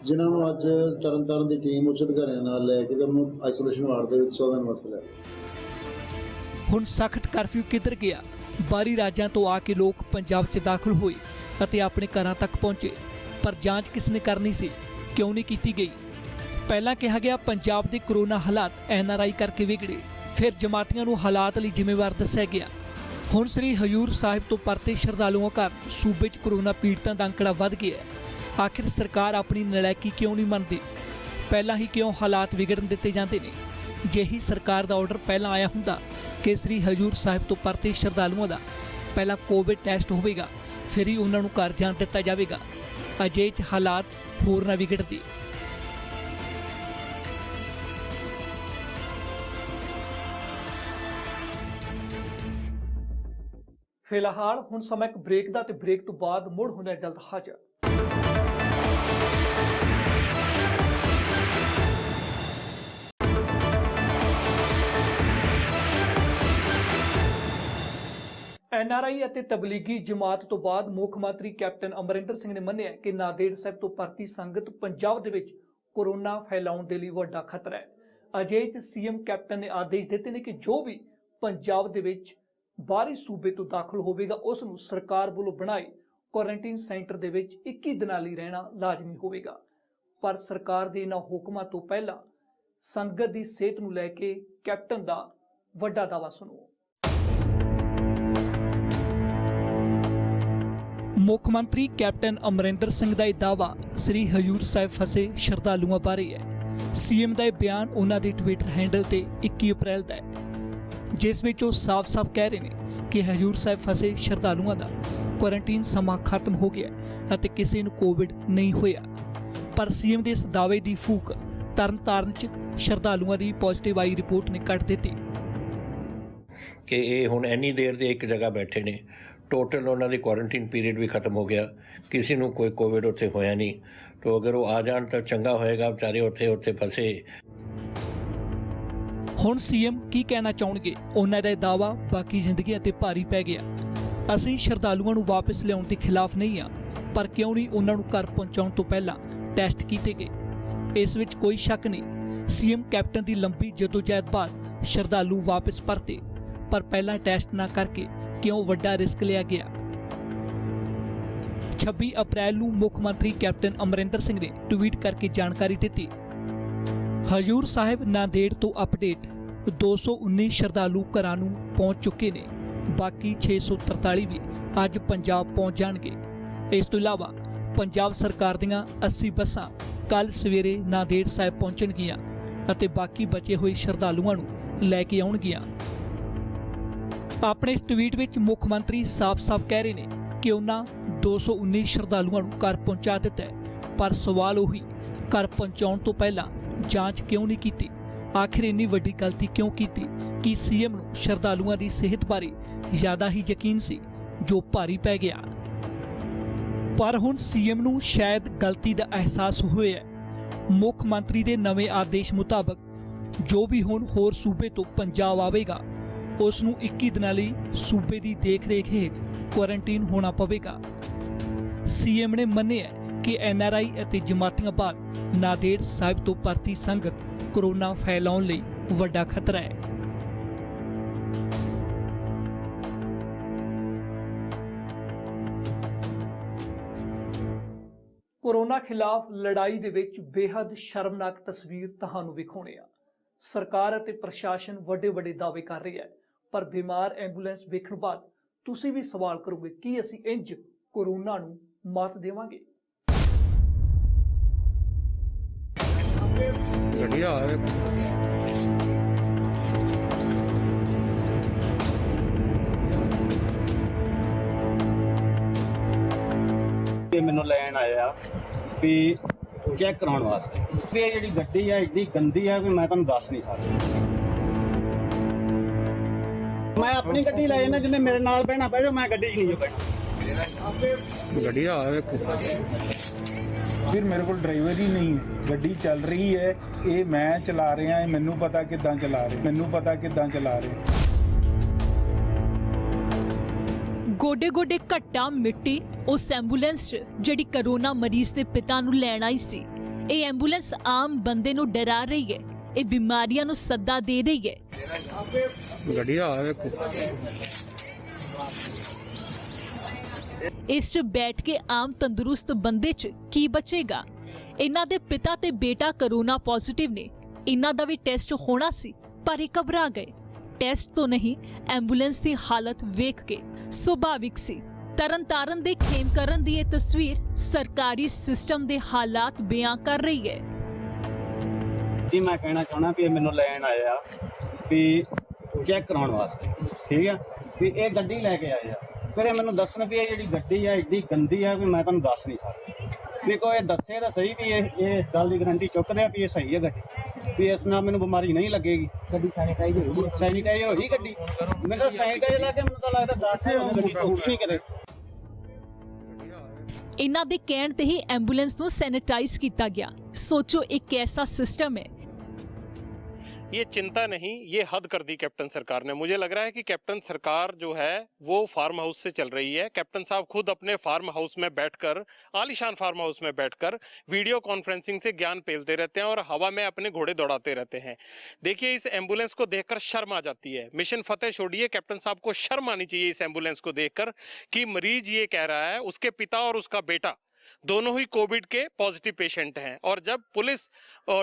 ਜਿਨ੍ਹਾਂ ਨੂੰ ਅੱਜ ਤਰਨਤਾਰਨ ਦੀ ਟੀਮ ਉੱਚ ਅਧਿਕਾਰੀਆਂ ਨਾਲ ਲੈ ਕੇ ਤੇ ਉਹਨੂੰ ਆਈਸੋਲੇਸ਼ਨ ਵਾਰਡ ਦੇ ਵਿੱਚ 14 ਦਿਨ ਵਾਸਤੇ ਲੈ ਗਏ। ਹੁਣ ਸਖਤ ਕਰਫਿਊ ਕਿੱਧਰ ਗਿਆ? ਬਾਹਰੀ ਰਾਜਾਂ ਤੋਂ ਆ ਕੇ ਲੋਕ ਪੰਜਾਬ 'ਚ ਦਾਖਲ ਹੋਏ ਅਤੇ ਆਪਣੇ ਘਰਾਂ ਤੱਕ ਪਹੁੰਚੇ, ਪਰ ਜਾਂਚ ਕਿਸ ਨੇ ਕਰਨੀ ਸੀ? ਕਿਉਂ ਨਹੀਂ ਕੀਤੀ ਗਈ? ਪਹਿਲਾਂ ਕਿਹਾ ਗਿਆ ਪੰਜਾਬ ਦੇ ਕਰੋਨਾ ਹਾਲਾਤ NRI ਕਰਕੇ ਵਿਗੜੇ, ਫਿਰ ਜਮਾਤੀਆਂ ਨੂੰ ਹਾਲਾਤ ਲਈ ਜ਼ਿੰਮੇਵਾਰ ਦੱਸਿਆ ਗਿਆ। ਹੁਣ ਸ੍ਰੀ ਹਜ਼ੂਰ ਸਾਹਿਬ ਤੋਂ ਪਰਤੇ ਸ਼ਰਧਾਲੂਆਂ ਕਾਰਨ ਸੂਬੇ 'ਚ ਕਰੋਨਾ ਪੀੜਤਾਂ ਦਾ ਅੰਕੜਾ ਵੱਧ ਗਿਆ ਹੈ। ਆਖਿਰ ਸਰਕਾਰ ਆਪਣੀ ਨਲਾਇਕੀ ਕਿਉਂ ਨਹੀਂ ਮੰਨਦੀ? ਪਹਿਲਾਂ ਹੀ ਕਿਉਂ ਹਾਲਾਤ ਵਿਗੜਨ ਦਿੱਤੇ ਜਾਂਦੇ ਨੇ? ਜੇ ਹੀ ਸਰਕਾਰ ਦਾ ਆਰਡਰ ਪਹਿਲਾਂ ਆਇਆ ਹੁੰਦਾ ਕਿ ਸ੍ਰੀ ਹਜ਼ੂਰ ਸਾਹਿਬ ਤੋਂ ਪਰਤੇ ਸ਼ਰਧਾਲੂਆਂ ਦਾ ਪਹਿਲਾਂ ਕੋਵਿਡ ਟੈਸਟ ਹੋਵੇਗਾ, ਫਿਰ ਹੀ ਉਹਨਾਂ ਨੂੰ ਘਰ ਜਾਣ ਦਿੱਤਾ ਜਾਵੇਗਾ, ਅਜੇ 'ਚ ਹਾਲਾਤ ਹੋਰ ਨਾ ਵਿਗੜਦੇ। ਫਿਲਹਾਲ ਹੁਣ ਸਮਾਂ ਇੱਕ ਬ੍ਰੇਕ ਦਾ, ਤੇ ਬ੍ਰੇਕ ਤੋਂ ਬਾਅਦ ਮੁੜ ਹੋਣਾ ਜਲਦ ਹਾਜ਼ਰ। NRI ਅਤੇ ਤਬਲੀਗੀ ਜਮਾਤ ਤੋਂ ਬਾਅਦ ਮੁੱਖ ਮੰਤਰੀ ਕੈਪਟਨ ਅਮਰਿੰਦਰ ਸਿੰਘ ਨੇ ਮੰਨਿਆ ਕਿ ਨਾਂਦੇੜ ਸਾਹਿਬ ਤੋਂ ਭਰਤੀ ਸੰਗਤ ਪੰਜਾਬ ਦੇ ਵਿੱਚ ਕੋਰੋਨਾ ਫੈਲਾਉਣ ਦੇ ਲਈ ਵੱਡਾ ਖਤਰਾ ਹੈ। ਅਜਿਹੇ 'ਚ CM ਕੈਪਟਨ ਨੇ ਆਦੇਸ਼ ਦਿੱਤੇ ਨੇ ਕਿ ਜੋ ਵੀ ਪੰਜਾਬ ਦੇ ਵਿੱਚ ਬਾਹਰੀ ਸੂਬੇ ਤੋਂ ਦਾਖਲ ਹੋਵੇਗਾ ਉਸ ਨੂੰ ਸਰਕਾਰ ਵੱਲੋਂ ਬਣਾਏ ਕੁਆਰੰਟਾਈਨ ਸੈਂਟਰ ਦੇ ਵਿੱਚ 21 ਦਿਨਾਂ ਲਈ ਰਹਿਣਾ ਲਾਜ਼ਮੀ ਹੋਵੇਗਾ। ਪਰ ਸਰਕਾਰ ਦੇ ਇਹਨਾਂ ਹੁਕਮਾਂ ਤੋਂ ਪਹਿਲਾਂ ਸੰਗਤ ਦੀ ਸਿਹਤ ਨੂੰ ਲੈ ਕੇ ਕੈਪਟਨ ਦਾ ਵੱਡਾ ਦਾਅਵਾ ਸੁਣੋ। ਮੁੱਖ ਮੰਤਰੀ ਕੈਪਟਨ ਅਮਰਿੰਦਰ ਸਿੰਘ ਦਾ ਇਹ ਦਾਅਵਾ ਸ੍ਰੀ ਹਜ਼ੂਰ ਸਾਹਿਬ ਫਸੇ ਸ਼ਰਧਾਲੂਆਂ ਬਾਰੇ ਹੈ। CM ਦਾ ਇਹ ਬਿਆਨ ਉਹਨਾਂ ਦੇ ਟਵਿੱਟਰ ਹੈਂਡਲ ਤੇ 21 ਅਪ੍ਰੈਲ ਦਾ ਹੈ, ਜਿਸ ਵਿੱਚ ਉਹ ਸਾਫ਼-ਸਾਫ਼ ਕਹਿ ਰਹੇ ਨੇ ਕਿ ਹਜ਼ੂਰ ਸਾਹਿਬ ਫਸੇ ਸ਼ਰਧਾਲੂਆਂ ਦਾ ਕੁਆਰੰਟਾਈਨ ਸਮਾਂ ਖਤਮ ਹੋ ਗਿਆ ਅਤੇ ਕਿਸੇ ਨੂੰ ਕੋਵਿਡ ਨਹੀਂ ਹੋਇਆ। ਪਰ CM ਦੇ ਇਸ ਦਾਅਵੇ ਦੀ ਫੂਕ ਤਰਨਤਾਰਨ 'ਚ ਸ਼ਰਧਾਲੂਆਂ ਦੀ ਪੋਜ਼ਿਟਿਵ ਆਈ ਰਿਪੋਰਟ ਨੇ ਕੱਢ ਦਿੱਤੀ ਕਿ ਇਹ ਹੁਣ ਇੰਨੀ ਦੇਰ ਦੇ ਇੱਕ ਜਗ੍ਹਾ ਬੈਠੇ ਨੇ, ਟੋਟਲ ਉਹਨਾਂ ਦੀ ਕੁਆਰੰਟਾਈਨ ਪੀਰੀਅਡ ਵੀ ਖਤਮ ਹੋ ਗਿਆ, ਕਿਸੇ ਨੂੰ ਕੋਈ ਕੋਵਿਡ ਉੱਥੇ ਹੋਇਆ ਨਹੀਂ। ਤਾਂ ਅਗਰ ਉਹ ਆ ਜਾਣ ਤਾਂ ਚੰਗਾ ਹੋਏਗਾ, ਵਿਚਾਰੇ ਉੱਥੇ ਫਸੇ। ਹੁਣ CM ਕੀ ਕਹਿਣਾ ਚਾਹੁੰਗੇ? ਉਹਨਾਂ ਦਾ ਇਹ ਦਾਅਵਾ ਬਾਕੀ ਜ਼ਿੰਦਗੀਆਂ ਤੇ ਭਾਰੀ ਪੈ ਗਿਆ। ਅਸੀਂ ਸ਼ਰਧਾਲੂਆਂ ਨੂੰ ਵਾਪਸ ਲਿਆਉਣ ਦੇ ਖਿਲਾਫ ਨਹੀਂ ਹਾਂ, ਪਰ ਕਿਉਂ ਨਹੀਂ ਉਹਨਾਂ ਨੂੰ ਘਰ ਪਹੁੰਚਾਉਣ ਤੋਂ ਪਹਿਲਾਂ ਟੈਸਟ ਕੀਤੇ ਗਏ? ਇਸ ਵਿੱਚ ਕੋਈ ਸ਼ੱਕ ਨਹੀਂ। CM ਕੈਪਟਨ ਦੀ ਲੰਬੀ ਜਦੋਜਹਿਦ ਬਾਅਦ ਸ਼ਰਧਾਲੂ ਵਾਪਸ ਪਰਤੇ, ਪਰ ਪਹਿਲਾਂ ਟੈਸਟ ਨਾ ਕਰਕੇ ਕਿਉਂ ਵੱਡਾ ਰਿਸਕ ਲਿਆ ਗਿਆ? 26 ਅਪ੍ਰੈਲ ਨੂੰ ਮੁੱਖ ਮੰਤਰੀ ਕੈਪਟਨ ਅਮਰਿੰਦਰ ਸਿੰਘ ਨੇ ਟਵੀਟ ਕਰਕੇ ਜਾਣਕਾਰੀ ਦਿੱਤੀ। ਹਜ਼ੂਰ ਸਾਹਿਬ ਨਾਂਦੇੜ ਤੋਂ ਅਪਡੇਟ 219 ਸ਼ਰਧਾਲੂ ਘਰਾਂ ਨੂੰ ਪਹੁੰਚ ਚੁੱਕੇ ਨੇ, ਬਾਕੀ 643 ਵੀ ਅੱਜ ਪੰਜਾਬ ਪਹੁੰਚ ਜਾਣਗੇ। ਇਸ ਤੋਂ ਇਲਾਵਾ ਪੰਜਾਬ ਸਰਕਾਰ ਦੀਆਂ 80 ਬੱਸਾਂ ਕੱਲ ਸਵੇਰੇ ਨਾਂਦੇੜ ਸਾਹਿਬ ਪਹੁੰਚਣਗੀਆਂ ਅਤੇ ਬਾਕੀ ਬਚੇ ਹੋਏ ਸ਼ਰਧਾਲੂਆਂ ਨੂੰ ਲੈ ਕੇ ਆਉਣਗੀਆਂ। ਆਪਣੇ ਇਸ ਟਵੀਟ ਵਿੱਚ ਮੁੱਖ ਮੰਤਰੀ ਸਾਫ਼-ਸਾਫ਼ ਕਹਿ ਰਹੇ ਨੇ ਕਿ ਉਹਨਾਂ 219 ਸ਼ਰਧਾਲੂਆਂ ਨੂੰ ਘਰ ਪਹੁੰਚਾ ਦਿੱਤਾ ਹੈ, ਪਰ ਸਵਾਲ ਉਹੀ, ਘਰ ਪਹੁੰਚਾਉਣ ਤੋਂ ਪਹਿਲਾਂ ਜਾਂਚ ਕਿਉਂ ਨਹੀਂ ਕੀਤੀ? ਆਖਿਰ ਇੰਨੀ ਵੱਡੀ ਗਲਤੀ ਕਿਉਂ ਕੀਤੀ ਕਿ CM ਨੂੰ ਸ਼ਰਧਾਲੂਆਂ ਦੀ ਸਿਹਤ ਬਾਰੇ ਜ਼ਿਆਦਾ ਹੀ ਯਕੀਨ ਸੀ, ਜੋ ਭਾਰੀ ਪੈ ਗਿਆ। ਪਰ ਹੁਣ CM ਨੂੰ ਸ਼ਾਇਦ ਗਲਤੀ ਦਾ ਅਹਿਸਾਸ ਹੋਇਆ। ਮੁੱਖ ਮੰਤਰੀ ਦੇ ਨਵੇਂ ਆਦੇਸ਼ ਮੁਤਾਬਕ ਜੋ ਵੀ ਹੁਣ ਹੋਰ ਸੂਬੇ ਤੋਂ ਪੰਜਾਬ ਆਵੇਗਾ ਉਸ ਨੂੰ 21 ਦਿਨਾਂ ਲਈ ਸੂਬੇ ਦੀ ਦੇਖ-ਰੇਖ ਹੇਠ ਕੁਆਰੰਟਾਈਨ ਹੋਣਾ ਪਵੇਗਾ। CM ਨੇ ਮੰਨਿਆ ਕਿ NRI ਅਤੇ ਜਮਾਤੀਆਂ ਬਾਅਦ ਨਾਂਦੇੜ ਸਾਹਿਬ ਤੋਂ ਭਰਤੀ ਸੰਗਤ ਕੋਰੋਨਾ ਫੈਲਾਉਣ ਲਈ ਵੱਡਾ ਖਤਰਾ ਹੈ। ਕੋਰੋਨਾ ਖਿਲਾਫ ਲੜਾਈ ਦੇ ਵਿੱਚ ਬੇहद ਸ਼ਰਮਨਾਕ ਤਸਵੀਰ ਤੁਹਾਨੂੰ ਵਿਖਾਉਣੇ ਆ। ਸਰਕਾਰ ਅਤੇ ਪ੍ਰਸ਼ਾਸਨ ਵੱਡੇ ਦਾਅਵੇ ਕਰ ਰਿਹਾ ਹੈ, ਪਰ ਬਿਮਾਰ ਐਂਬੂਲੈਂਸ ਵੇਖਣ ਬਾਅਦ ਤੁਸੀਂ ਵੀ ਸਵਾਲ ਕਰੋਗੇ ਕਿ ਅਸੀਂ ਇੰਜ ਕੋਰੋਨਾ ਨੂੰ ਮਾਤ ਦੇਵਾਂਗੇ। ਮੈਨੂੰ ਲੈਣ ਆਇਆ ਵੀ ਚੈੱਕ ਕਰਾਉਣ ਵਾਸਤੇ, ਤੇ ਇਹ ਜਿਹੜੀ ਗੱਡੀ ਆ ਏਡੀ ਗੰਦੀ ਆ ਕਿ ਮੈਂ ਤੁਹਾਨੂੰ ਦੱਸ ਨਹੀਂ ਸਕਦਾ। ਮੈਂ ਆਪਣੀ ਗੱਡੀ ਲੈ ਜਾਣਾ, ਜਿੰਨੇ ਮੇਰੇ ਨਾਲ ਬਹਿਣਾ ਪੈ ਜਾਓ, ਮੈਂ ਗੱਡੀ 'ਚ ਨਹੀਂ ਬੈਠਾ। ਗੱਡੀ ਆ ਫਿਰ ਮੇਰੇ ਕੋਲ ਡਰਾਈਵਰ ਹੀ ਨਹੀਂ, ਗੱਡੀ ਚੱਲ ਰਹੀ ਹੈ, ਇਹ ਮੈਂ ਚਲਾ ਰਿਹਾ, ਇਹ ਮੈਨੂੰ ਪਤਾ ਕਿੱਦਾਂ ਚਲਾ ਰਹੇ। ਗੋਡੇ ਘੱਟਾ ਮਿੱਟੀ ਉਸ ਐਂਬੂਲੈਂਸ 'ਚ ਜਿਹੜੀ ਕਰੋਨਾ ਮਰੀਜ਼ ਦੇ ਪਿਤਾ ਨੂੰ ਲੈਣ ਆਈ ਸੀ। ਇਹ ਐਂਬੂਲੈਂਸ ਆਮ ਬੰਦੇ ਨੂੰ ਡਰਾ ਰਹੀ ਹੈ, ਇਹ ਬਿਮਾਰੀਆਂ ਨੂੰ ਸੱਦਾ ਦੇ ਰਹੀ ਹੈ। ਇਸ 'ਚ ਬੈਠ ਕੇ ਆਮ ਤੰਦਰੁਸਤ ਬੰਦੇ 'ਚ ਕੀ ਬਚੇਗਾ? ਇਹਨਾਂ ਦੇ ਪਿਤਾ ਤੇ ਬੇਟਾ ਕਰੋਨਾ ਪੋਜ਼ਿਟਿਵ ਨੇ। ਇਹਨਾਂ ਦਾ ਵੀ ਟੈਸਟ ਹੋਣਾ ਸੀ ਪਰ ਇਹ ਘਬਰਾ ਗਏ। ਟੈਸਟ ਤੋਂ ਨਹੀਂ, ਐਂਬੂਲੈਂਸ ਦੀ ਹਾਲਤ ਵੇਖ ਕੇ। ਸੁਭਾਵਿਕ ਸੀ। ਤਰਨਤਾਰਨ ਦੇ ਖੇਮਕਰਨ ਦੀ ਇਹ ਤਸਵੀਰ ਸਰਕਾਰੀ ਸਿਸਟਮ ਦੇ ਹਾਲਾਤ ਬਿਆਨ ਕਰ ਰਹੀ ਹੈ। ਜੀ ਮੈਂ ਕਹਿਣਾ ਚਾਹਣਾ ਵੀ ਇਹ ਮੈਨੂੰ ਲੈਣ ਆਏ ਆ ਵੀ ਚੈੱਕ ਕਰਾਉਣ ਵਾਸਤੇ, ਠੀਕ ਆ, ਵੀ ਇਹ ਗੱਡੀ ਲੈ ਕੇ ਆਏ ਆ। ਫਿਰ ਇਹ ਮੈਨੂੰ ਦੱਸਣ ਵੀ ਇਹ ਜਿਹੜੀ ਗੱਡੀ ਆ ਏਡੀ ਗੰਦੀ ਆ ਵੀ ਮੈਂ ਤੁਹਾਨੂੰ ਦੱਸ ਨਹੀਂ ਸਕਦਾ। ਵੀ ਕੋਈ ਦੱਸੇ ਤਾਂ ਸਹੀ ਵੀ ਇਹ ਗੱਲ ਦੀ ਗਰੰਟੀ ਚੁੱਕਦੇ ਆ ਵੀ ਇਹ ਸਹੀ ਹੈ ਗੱਡੀ, ਵੀ ਇਸ ਨਾਲ ਮੈਨੂੰ ਬਿਮਾਰੀ ਨਹੀਂ ਲੱਗੇਗੀ। ਗੱਡੀ ਸੈਨੀਟਾਈਜ਼ ਹੋਈ ਗੱਡੀ, ਮੈਨੂੰ ਤਾਂ ਸੈਨੀਟਾਈਜ਼ ਲਾ ਕੇ ਮੈਨੂੰ ਤਾਂ ਲੱਗਦਾ ਡਾਕਟਰ ਗੱਡੀ ਟੁੱਟ ਨਹੀਂ ਕਰੇ। ਇਹਨਾਂ ਦੇ ਕਹਿਣ ਤੇ ਹੀ ਐਂਬੂਲੈਂਸ ਨੂੰ ਸੈਨੀਟਾਈਜ਼ ਕੀਤਾ ਗਿਆ। सोचो एक कैसा सिस्टम है। ये चिंता नहीं, ये हद कर दी कैप्टन सरकार ने। मुझे लग रहा है कि कैप्टन सरकार जो है वो फार्म हाउस से चल रही है। कैप्टन साहब खुद अपने फार्म हाउस में बैठकर, आलीशान फार्म हाउस में बैठकर वीडियो कॉन्फ्रेंसिंग से ज्ञान पेलते रहते हैं और हवा में अपने घोड़े दौड़ाते रहते हैं। देखिए, इस एम्बुलेंस को देखकर शर्म आ जाती है। मिशन फतेह छोड़िए, कैप्टन साहब को शर्म आनी चाहिए इस एम्बुलेंस को देखकर कि मरीज ये कह रहा है उसके पिता और उसका बेटा दोनों ही कोविड के पॉजिटिव पेशेंट हैं, और जब पुलिस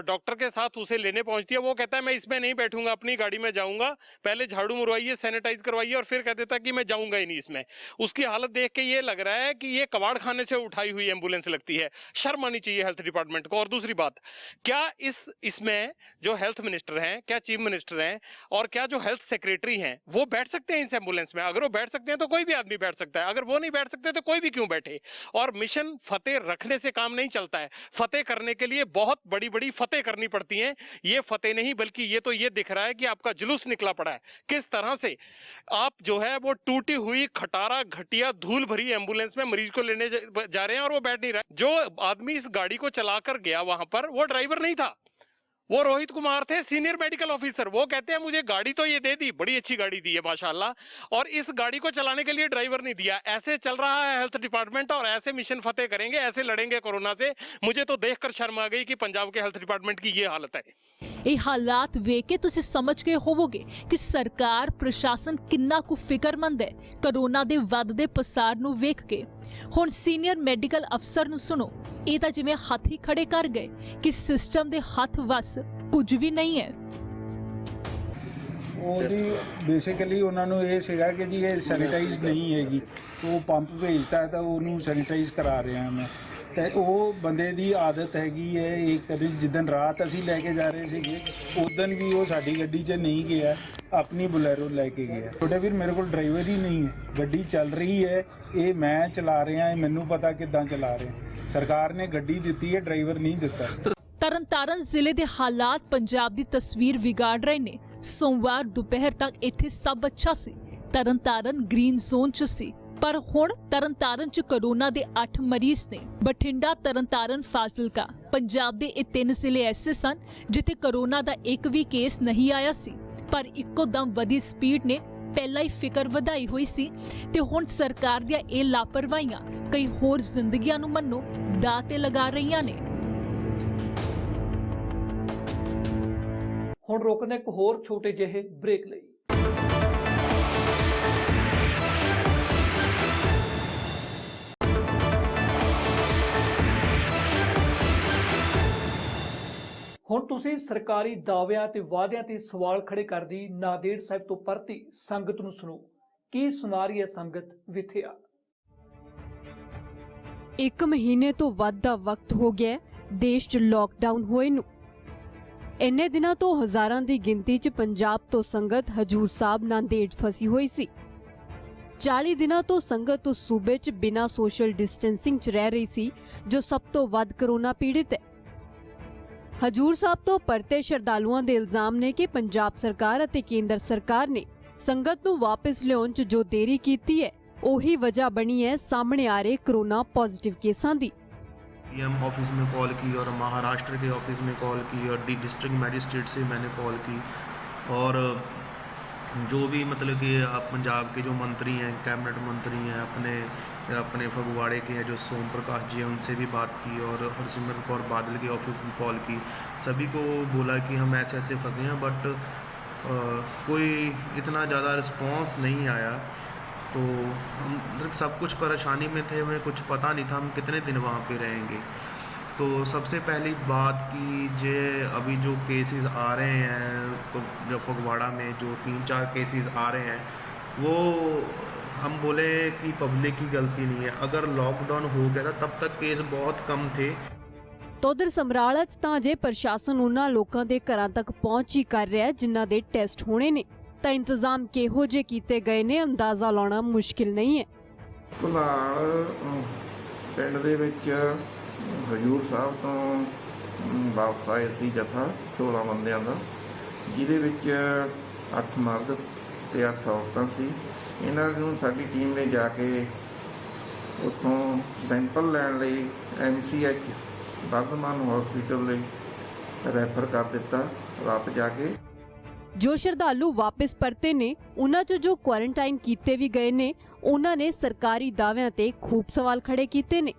डॉक्टर के साथ उसे लेने पहुंचती है वो कहता है मैं इसमें नहीं बैठूंगा, अपनी गाड़ी में जाऊंगा, पहले झाड़ू मरवाइए, सैनिटाइज करवाइए और फिर कह देता है कि मैं जाऊंगा ही नहीं इसमें। उसकी हालत देख के ये लग रहा है कि ये कबाड़ खाने से उठाई हुई एम्बुलेंस लगती है। शर्म आनी चाहिए हेल्थ डिपार्टमेंट को। और दूसरी बात, क्या इसमें जो हेल्थ मिनिस्टर हैं, क्या चीफ मिनिस्टर हैं और क्या जो हेल्थ सेक्रेटरी हैं वो बैठ सकते हैं इस एम्बुलेंस में? अगर वो बैठ सकते हैं तो कोई भी आदमी बैठ सकता है, अगर वो नहीं बैठ सकते तो कोई भी क्यों बैठे? और मिशन फतेह रखने से काम नहीं चलता है। फतेह करने के लिए बहुत बड़ी बड़ी फतेह करनी पड़ती हैं। ये फतेह नहीं, बल्कि ये तो ये दिख रहा है कि आपका जुलूस निकला पड़ा है। किस तरह से आप जो है वो टूटी हुई, खटारा, घटिया, धूल भरी एम्बुलेंस में मरीज को लेने जा रहे हैं और वो बैठ नहीं रहा। जो आदमी इस गाड़ी को चलाकर गया वहां पर, वो ड्राइवर नहीं था, वो रोहित कुमार थे, सीनियर मेडिकल ऑफिसर। वो कहते हैं मुझे गाड़ी तो ये दे दी, बड़ी अच्छी गाड़ी दी है माशाल्लाह, और इस गाड़ी को चलाने के लिए ड्राइवर नहीं दिया। ऐसे चल रहा है हेल्थ डिपार्टमेंट और ऐसे मिशन फतेह करेंगे, ऐसे लड़ेंगे कोरोना से। मुझे तो देखकर शर्म आ गई कि पंजाब के हेल्थ डिपार्टमेंट की ये हालत है। ਇਹ ਹਾਲਾਤ ਵੇਖ ਕੇ ਤੁਸੀਂ ਸਮਝ ਗਏ ਹੋਵੋਗੇ ਕਿ ਸਰਕਾਰ ਪ੍ਰਸ਼ਾਸਨ ਕਿੰਨਾ ਕੁ ਫਿਕਰਮੰਦ ਹੈ ਕਰੋਨਾ ਦੇ ਵੱਧਦੇ ਪਸਾਰ ਨੂੰ ਵੇਖ ਕੇ। ਹੁਣ ਸੀਨੀਅਰ ਮੈਡੀਕਲ ਅਫਸਰ ਨੂੰ ਸੁਣੋ, ਇਹ ਤਾਂ ਜਿਵੇਂ ਹੱਥ ਹੀ ਖੜੇ ਕਰ ਗਏ ਕਿ ਸਿਸਟਮ ਦੇ ਹੱਥ ਵੱਸ ਕੁਝ ਵੀ ਨਹੀਂ ਹੈ। ਉਹਦੀ ਬੇਸਿਕਲੀ ਉਹਨਾਂ ਨੂੰ ਇਹ ਸੀਗਾ ਕਿ ਜੀ ਇਹ ਸੈਨੀਟਾਈਜ਼ ਨਹੀਂ ਹੈਗੀ, ਉਹ ਪੰਪ ਭੇਜਦਾ ਤਾਂ ਉਹਨੂੰ ਸੈਨੀਟਾਈਜ਼ ਕਰਾ ਰਿਹਾ ਮੈਂ। ਤੇ ਉਹ ਬੰਦੇ ਦੀ ਆਦਤ ਹੈਗੀ ਹੈ ਇਹ ਕਦੇ, ਜਿੱਦਣ ਰਾਤ ਅਸੀਂ ਲੈ ਕੇ ਜਾ ਰਹੇ ਸੀਗੇ ਉਦਣ ਵੀ ਉਹ ਸਾਡੀ ਗੱਡੀ 'ਚ ਨਹੀਂ ਗਿਆ, ਆਪਣੀ ਬੁਲੈਰੋ ਲੈ ਕੇ ਗਿਆ। ਛੋਟੇ ਵੀਰ ਮੇਰੇ ਕੋਲ ਡਰਾਈਵਰ ਹੀ ਨਹੀਂ ਹੈ, ਗੱਡੀ ਚੱਲ ਰਹੀ ਹੈ, ਇਹ ਮੈਂ ਚਲਾ ਰਿਹਾ, ਇਹ ਮੈਨੂੰ ਪਤਾ ਕਿੱਦਾਂ ਚਲਾ ਰਿਹਾ। ਸਰਕਾਰ ਨੇ ਗੱਡੀ ਦਿੱਤੀ ਹੈ, ਡਰਾਈਵਰ ਨਹੀਂ ਦਿੱਤਾ। ਤਰਨਤਾਰਨ ਜ਼ਿਲ੍ਹੇ ਦੇ ਹਾਲਾਤ ਪੰਜਾਬ ਦੀ ਤਸਵੀਰ ਵਿਗਾੜ ਰਹੇ ਨੇ। ਸੋਮਵਾਰ ਦੁਪਹਿਰ ਤੱਕ ਇੱਥੇ ਸਭ ਅੱਛਾ ਸੀ, ਤਰਨਤਾਰਨ ਗ੍ਰੀਨ ਜ਼ੋਨ 'ਚ ਸੀ, ਪਰ ਹੁਣ ਤਰਨਤਾਰਨ 'ਚ ਕਰੋਨਾ ਦੇ 8 ਮਰੀਜ਼ ਨੇ। ਬਠਿੰਡਾ, ਤਰਨਤਾਰਨ, ਫਾਜ਼ਿਲਕਾ, ਪੰਜਾਬ ਦੇ ਇਹ 3 ਜ਼ਿਲ੍ਹੇ ਐਸੇ ਸਨ ਜਿੱਥੇ ਕਰੋਨਾ ਦਾ ਇੱਕ ਵੀ ਕੇਸ ਨਹੀਂ ਆਇਆ ਸੀ, ਪਰ ਇੱਕੋ ਦਮ ਵਧੀ ਸਪੀਡ ਨੇ ਪਹਿਲਾਂ ਹੀ ਫਿਕਰ ਵਧਾਈ ਹੋਈ ਸੀ ਤੇ ਹੁਣ ਸਰਕਾਰ ਦੀਆਂ ਇਹ ਲਾਪਰਵਾਹੀਆਂ ਕਈ ਹੋਰ ਜ਼ਿੰਦਗੀਆਂ ਨੂੰ ਮੰਨੋ ਦਾਅ ਤੇ ਲਗਾ ਰਹੀਆਂ ਨੇ। ਹੁਣ ਰੋਕਦੇ ਇੱਕ ਹੋਰ ਛੋਟੇ ਜਿਹੇ ਬ੍ਰੇਕ ਲਈ। ਹੁਣ ਤੁਸੀਂ ਸਰਕਾਰੀ ਦਾਅਵਿਆਂ ਤੇ ਵਾਅਦਿਆਂ ਤੇ ਸਵਾਲ ਖੜੇ ਕਰਦੀ ਨਾਂਦੇੜ ਸਾਹਿਬ ਤੋਂ ਪਰਤੀ ਸੰਗਤ ਨੂੰ ਸੁਣੋ। ਕੀ ਸੁਣਾ ਰਹੀ ਹੈ ਸੰਗਤ ਵਿਥਿਆ। 1 ਮਹੀਨੇ ਤੋਂ ਵੱਧ ਦਾ ਵਕਤ ਹੋ ਗਿਆ ਦੇਸ਼ 'ਚ ਲੋਕਡਾਊਨ ਹੋਏ ਨੂੰ। ਇੰਨੇ ਦਿਨਾਂ ਤੋਂ ਹਜ਼ਾਰਾਂ ਦੀ ਗਿਣਤੀ 'ਚ ਪੰਜਾਬ ਤੋਂ ਸੰਗਤ ਹਜੂਰ ਸਾਹਿਬ ਨਾਂਦੇੜ ਫਸੀ ਹੋਈ ਸੀ। 40 ਦਿਨਾਂ ਤੋਂ ਸੰਗਤ ਉਸ ਸੂਬੇ 'ਚ ਬਿਨਾਂ ਸੋਸ਼ਲ ਡਿਸਟੈਂਸਿੰਗ 'ਚ ਰਹਿ ਰਹੀ ਸੀ ਜੋ ਸਭ ਤੋਂ ਵੱਧ ਕਰੋਨਾ ਪੀੜਿਤ ਹੈ। ਹਜੂਰ ਸਾਹਿਬ ਤੋਂ ਪਰਤੇ ਸ਼ਰਧਾਲੂਆਂ ਦੇ ਇਲਜ਼ਾਮ ਨੇ ਕਿ ਪੰਜਾਬ ਸਰਕਾਰ ਅਤੇ ਕੇਂਦਰ ਸਰਕਾਰ ਨੇ ਸੰਗਤ ਨੂੰ ਵਾਪਸ ਲਿਆਉਣ 'ਚ ਜੋ ਦੇਰੀ ਕੀਤੀ ਹੈ ਉਹੀ ਵਜ੍ਹਾ ਬਣੀ ਹੈ ਸਾਹਮਣੇ ਆ ਰਹੇ ਕਰੋਨਾ पॉजिटिव केसां दी। पीएम ऑफिस में कॉल की और महाराष्ट्र के ऑफिस में कॉल की और डिस्ट्रिक्ट मैजिस्ट्रेट से मैंने कॉल की और जो भी मतलब कि पंजाब के जो मंत्री हैं, कैबिनेट मंत्री हैं, अपने फगवाड़े के हैं जो सोम प्रकाश जी हैं, उनसे भी बात की और हरसिमरत कौर बादल के ऑफिस में कॉल की। सभी को बोला कि हम ऐसे ऐसे फंसे हैं, बट कोई इतना ज़्यादा रिस्पॉन्स नहीं आया। तो हम सब कुछ परेशानी में थे, हमें कुछ पता नहीं था हम कितने दिन वहाँ पे रहेंगे। तो सबसे पहली बात कि जे अभी जो केसेस आ रहे हैं, तो जो फगवाड़ा में जो 3-4 केसेस आ रहे हैं, वो हम बोले कि पब्लिक की गलती नहीं है। अगर लॉकडाउन हो गया था तब तक केस बहुत कम थे। तो उधर ਸਮਰਾਲਾ 'ਚ ਤਾਂ ਜੇ ਪ੍ਰਸ਼ਾਸਨ ਉਹਨਾਂ ਲੋਕਾਂ ਦੇ ਘਰਾਂ ਤੱਕ ਪਹੁੰਚ ਹੀ ਕਰ ਰਿਹਾ ਜਿਨ੍ਹਾਂ ਦੇ ਟੈਸਟ ਹੋਣੇ ਨੇ, ਤਾਂ ਇੰਤਜ਼ਾਮ ਕਿਹੋ ਜਿਹੇ ਕੀਤੇ ਗਏ ਨੇ ਅੰਦਾਜ਼ਾ ਲਾਉਣਾ ਮੁਸ਼ਕਿਲ ਨਹੀਂ ਹੈ। ਘੁਲਾਲ ਪਿੰਡ ਦੇ ਵਿੱਚ ਹਜੂਰ ਸਾਹਿਬ ਤੋਂ ਵਾਪਸ ਆਏ ਸੀ ਜਥਾ 16 ਬੰਦਿਆਂ ਦਾ, ਜਿਹਦੇ ਵਿੱਚ 8 ਮਰਦ ਤੇ 8 ਔਰਤਾਂ ਸੀ। ਇਹਨਾਂ ਨੂੰ ਸਾਡੀ ਟੀਮ ਨੇ ਜਾ ਕੇ ਉੱਥੋਂ ਸੈਂਪਲ ਲੈਣ ਲਈ MCH ਬਰਧਮਾਨ ਹਸਪੀਟਲ ਲਈ ਰੈਫਰ ਕਰ ਦਿੱਤਾ ਰਾਤ ਜਾ ਕੇ। ਜੋ ਸ਼ਰਧਾਲੂ ਵਾਪਸ ਪਰਤੇ ਨੇ ਉਹਨਾਂ 'ਚ ਜੋ ਕੁਆਰੰਟਾਈਨ ਕੀਤੇ ਵੀ ਗਏ ਨੇ, ਉਹਨਾਂ ਨੇ ਸਰਕਾਰੀ ਦਾਅਵਿਆਂ ਤੇ ਖੂਬ ਸਵਾਲ ਖੜੇ ਕੀਤੇ ਨੇ।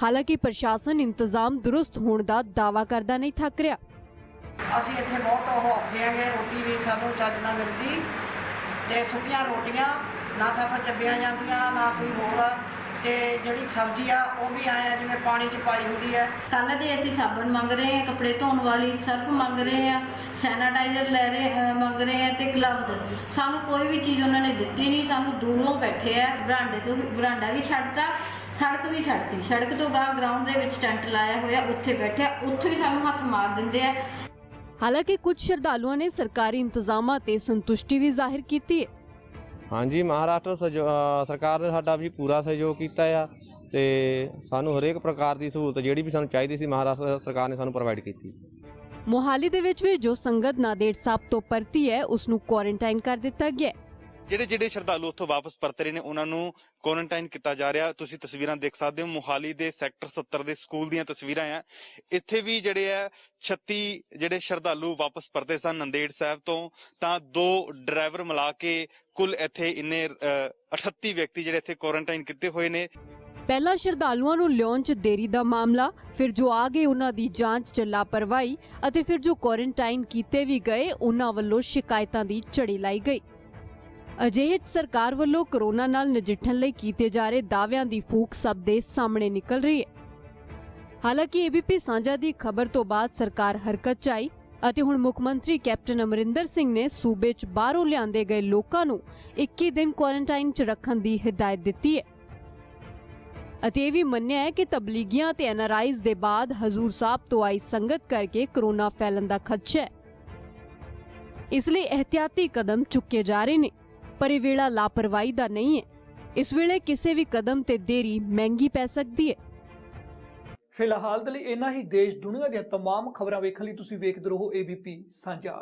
ਹਾਲਾਂਕਿ ਪ੍ਰਸ਼ਾਸਨ ਇੰਤਜ਼ਾਮ ਦੁਰਸਤ ਹੋਣ ਦਾ ਦਾਅਵਾ ਕਰਦਾ ਨਹੀਂ ਥੱਕ ਰਿਹਾ। ਅਸੀਂ ਇੱਥੇ ਬਹੁਤ ਔਖੇ ਆਂਗੇ, ਰੋਟੀ ਵੀ ਸਾਨੂੰ ਚੱਜ ਨਾਲ ਮਿਲਦੀ ਤੇ ਸੁੱਕੀਆਂ ਰੋਟੀਆਂ ਨਾ ਸਾਥੋਂ ਚੱਬੀਆਂ ਜਾਂਦੀਆਂ ਨਾ ਕੋਈ ਹੋਰ, ਤੇ ਜਿਹੜੀ ਸਬਜ਼ੀ ਆ ਉਹ ਵੀ ਆਇਆ ਜਿਵੇਂ ਪਾਣੀ 'ਚ ਪਾਈ ਹੁੰਦੀ ਹੈ। ਕੱਲ੍ਹ ਦੇ ਅਸੀਂ ਸਾਬਣ ਮੰਗ ਰਹੇ ਹਾਂ, ਕੱਪੜੇ ਧੋਣ ਵਾਲੀ ਸਰਫ ਮੰਗ ਰਹੇ ਹਾਂ, ਸੈਨਾਟਾਈਜ਼ਰ ਮੰਗ ਰਹੇ ਹਾਂ ਤੇ ਗਲਵਜ਼। ਸਾਨੂੰ ਕੋਈ ਵੀ ਚੀਜ਼ ਉਹਨਾਂ ਨੇ ਦਿੱਤੀ ਨਹੀਂ। ਸਾਨੂੰ ਦੂਰੋਂ ਬੈਠੇ ਆ, ਬਰਾਂਡਾ ਵੀ ਛੱਡਤਾ, ਸੜਕ ਵੀ ਛੱਡਤੀ। ਸੜਕ ਤੋਂ ਗਾਂ ਗਰਾਊਂਡ ਦੇ ਵਿੱਚ ਟੈਂਟ ਲਾਇਆ ਹੋਇਆ, ਉੱਥੇ ਬੈਠੇ, ਉੱਥੋਂ ਹੀ ਸਾਨੂੰ ਹੱਥ ਮਾਰ ਦਿੰਦੇ ਆ। ਹਾਲਾਂਕਿ ਕੁਝ ਸ਼ਰਧਾਲੂਆਂ ਨੇ ਸਰਕਾਰੀ ਇੰਤਜ਼ਾਮਾਂ ਤੇ ਸੰਤੁਸ਼ਟੀ ਵੀ ਜ਼ਾਹਿਰ ਕੀਤੀ ਹੈ। ਹਾਂਜੀ, ਮਹਾਰਾਸ਼ਟਰ ਸਰਕਾਰ ਨੇ ਸਾਡਾ ਵੀ ਪੂਰਾ ਸਹਿਯੋਗ ਕੀਤਾ ਆ ਤੇ ਸਾਨੂੰ ਹਰੇਕ ਪ੍ਰਕਾਰ ਦੀ ਸਹੂਲਤ ਜਿਹੜੀ ਵੀ ਸਾਨੂੰ ਚਾਹੀਦੀ ਸੀ ਮਹਾਰਾਸ਼ਟਰ ਸਰਕਾਰ ਨੇ ਸਾਨੂੰ ਪ੍ਰੋਵਾਈਡ ਕੀਤੀ। ਮੋਹਾਲੀ ਦੇ ਵਿੱਚ ਵੀ ਜੋ ਸੰਗਤ ਨਾਂਦੇੜ ਸਾਹਿਬ ਤੋਂ ਪਰਤੀ ਹੈ ਉਸ ਨੂੰ ਕੁਆਰੰਟਾਈਨ ਕਰ ਦਿੱਤਾ ਗਿਆ। ਜਿਹੜੇ ਸ਼ਰਧਾਲੂ ਉੱਥੋਂ ਵਾਪਸ ਪਰਤ ਰਹੇ ਨੇ ਉਹਨਾਂ ਨੂੰ ਕੁਆਰੰਟਾਈਨ ਕੀਤਾ ਜਾ ਰਿਹਾ। ਤੁਸੀਂ ਤਸਵੀਰਾਂ ਦੇਖ ਸਕਦੇ ਹੋ, ਮੋਹਾਲੀ ਦੇ ਸੈਕਟਰ 70 ਦੇ ਸਕੂਲ ਦੀਆਂ ਤਸਵੀਰਾਂ ਆ। ਇੱਥੇ ਵੀ ਜਿਹੜੇ ਆ 36 ਜਿਹੜੇ ਸ਼ਰਧਾਲੂ ਵਾਪਸ ਪਰਤੇ ਸਨ ਨੰਦੇੜ ਸਾਹਿਬ ਤੋਂ, ਤਾਂ 2 ਡਰਾਈਵਰ ਮਿਲਾ ਕੇ ਕੁੱਲ ਇੱਥੇ ਇੰਨੇ 38 ਵਿਅਕਤੀ ਜਿਹੜੇ ਇੱਥੇ ਕੁਆਰੰਟਾਈਨ ਕੀਤੇ ਹੋਏ ਨੇ। ਪਹਿਲਾਂ ਸ਼ਰਧਾਲੂਆਂ ਨੂੰ ਲਿਆਉਣ 'ਚ ਦੇਰੀ ਦਾ ਮਾਮਲਾ, ਫਿਰ ਜੋ ਆ ਗਏ ਉਹਨਾਂ ਦੀ ਜਾਂਚ 'ਚ ਲਾਪਰਵਾਹੀ ਅਤੇ ਫਿਰ ਜੋ ਕੁਆਰੰਟਾਈਨ ਕੀਤੇ ਵੀ ਗਏ ਉਹਨਾਂ ਵੱਲੋਂ ਸ਼ਿਕਾਇਤਾਂ ਦੀ ਝੜੀ ਲਾਈ ਗਈ। ਅਜਿਹੇ 'ਚ ਸਰਕਾਰ ਵੱਲੋਂ ਕਰੋਨਾ ਨਾਲ ਨਜਿੱਠਣ ਲਈ ਕੀਤੇ ਜਾ ਰਹੇ ਦਾਅਵਿਆਂ ਦੀ ਫੂਕ ਸਭ ਦੇ ਸਾਹਮਣੇ ਨਿਕਲ ਰਹੀ ਹੈ। ਹਾਲਾਂਕਿ ABP ਸਾਂਝਾ ਦੀ ਖਬਰ ਤੋਂ ਬਾਅਦ ਸਰਕਾਰ ਹਰਕਤ 'ਚ ਆਈ ਅਤੇ ਹੁਣ ਮੁੱਖ ਮੰਤਰੀ ਕੈਪਟਨ ਅਮਰਿੰਦਰ ਸਿੰਘ ਨੇ ਸੂਬੇ 'ਚ ਬਾਹਰੋਂ ਲਿਆਂਦੇ ਗਏ ਲੋਕਾਂ ਨੂੰ 21 ਦਿਨ ਕੁਆਰੰਟਾਈਨ 'ਚ ਰੱਖਣ ਦੀ ਹਦਾਇਤ ਦਿੱਤੀ ਹੈ ਅਤੇ ਇਹ ਵੀ ਮੰਨਿਆ ਹੈ ਕਿ ਤਬਲੀਗੀਆਂ ਤੇ NRIs ਦੇ ਬਾਅਦ ਹਜ਼ੂਰ ਸਾਹਿਬ ਤੋਂ ਆਈ ਸੰਗਤ ਕਰਕੇ ਕਰੋਨਾ ਫੈਲਣ ਦਾ ਖਦਸ਼ਾ ਹੈ। ਇਸ ਲਈ ਇਹਤਿਆਤੀ ਕਦਮ ਚੁੱਕੇ ਜਾ ਰਹੇ ਨੇ, ਪਰ ਇਹ ਵੇਲਾ ਲਾਪਰਵਾਹੀ ਦਾ ਨਹੀਂ ਹੈ। ਇਸ ਵੇਲੇ ਕਿਸੇ ਵੀ ਕਦਮ ਤੇ ਦੇਰੀ ਮਹਿੰਗੀ ਪੈ ਸਕਦੀ ਹੈ। ਫਿਲਹਾਲ ਦੇ ਲਈ ਇੰਨਾ ਹੀ। ਦੇਸ਼ ਦੁਨੀਆ ਦੀਆਂ तमाम ਖਬਰਾਂ ਵੇਖਣ ਲਈ ਤੁਸੀਂ ਵੇਖਦੇ ਰਹੋ ABP ਸਾਂਝਾ।